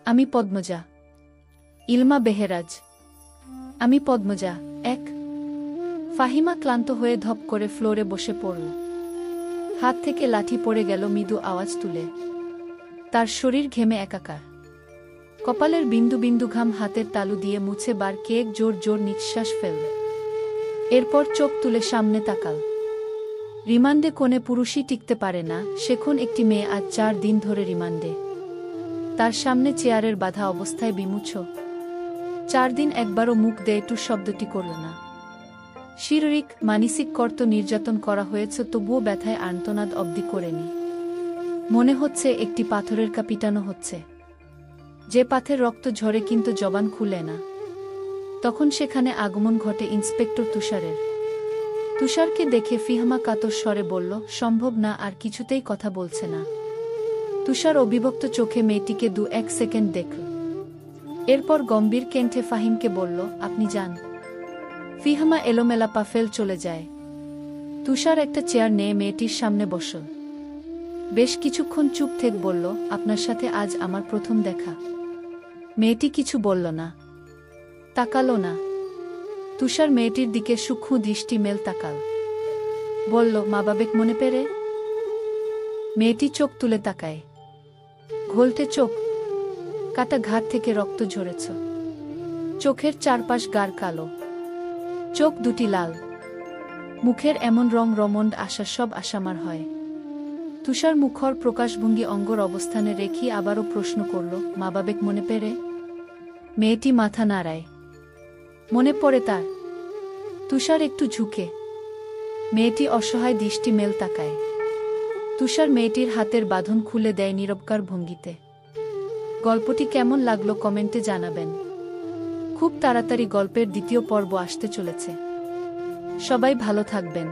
আমি পদ্মজা। ইলমা বেহেরাজ। আমি পদ্মজা। এক। ফাহিমা ক্লান্ত হয়ে ধপ করে ফ্লোরে বসে পড়ল। হাত থেকে লাঠি পড়ে গেল মৃদু আওয়াজ তুলে। তার শরীর ঘেমে একাকার। কপালের বিন্দু বিন্দু ঘাম হাতের তালু দিয়ে মুছে বার কেক জোর জোর নিঃশ্বাস ফেলল। এরপর চোখ তুলে সামনে তাকাল। রিমান্ডে কোনে পুরুষই টিকতে পারে না, সেখন একটি মেয়ে আজ 4 দিন ধরে রিমান্ডে। তার সামনে চেয়ারের বাধা অবস্থায় বিমুছ। 4 দিন একবারও মুখ দেয় টু শব্দটি করল না। শারীরিক মানসিক কর্ত নির্যাতন করা হয়েছে, তবুও ব্যথায় আর্তনাদ অবধি করেনি। মনে হচ্ছে একটি পাথরের কা পিটানো হচ্ছে। যে পাথের রক্ত ঝরে কিন্তু জবান খুলে না। তখন সেখানে আগমন ঘটে ইন্সপেক্টর তুষারের। তুষারকে দেখে ফাহিমা কাতর স্বরে বলল, সম্ভব না, আর কিছুতেই কথা বলছে না। তুষার অবিভক্ত চোখে মেয়েটিকে 2-1 সেকেন্ড দেখল। এরপর গম্ভীর কণ্ঠে ফাহিমকে বলল, আপনি যান। ফাহিমা এলোমেলা পা ফেল চলে যায়। তুষার একটা চেয়ার নিয়ে মেয়েটির সামনে বসল। বেশ কিছুক্ষণ চুপ থেকে বলল, আপনার সাথে আজ আমার প্রথম দেখা। মেয়েটি কিছু বলল না, তাকালো না। তুষার মেয়েটির দিকে সূক্ষ্ম দৃষ্টি মেল তাকাল। বলল, মা বাবেক মনে পেরে? মেয়েটি চোখ তুলে তাকায়। ঘোলটে চোখ, কাটা ঘাট থেকে রক্ত ঝরেছ। চোখের চারপাশ গাঢ় কালো, চোখ দুটি লাল। মুখের এমন রং রমন্ড আশা সব আশামার হয়। তুষার মুখর প্রকাশভঙ্গি অঙ্গর অবস্থানে রেখে আবারও প্রশ্ন করল, মা বাবেক মনে পেরে? মেয়েটি মাথা নাড়ায়। মনে পড়ে তার। তুষার একটু ঝুঁকে। মেয়েটি অসহায় দৃষ্টি মেল তাকায়। তুষার মেয়েটির হাতের বাঁধন খুলে দেয় নীরবকার ভঙ্গিতে। গল্পটি কেমন লাগলো কমেন্টে জানাবেন। খুব তাড়াতাড়ি গল্পের দ্বিতীয় পর্ব আসতে চলেছে। সবাই ভালো থাকবেন।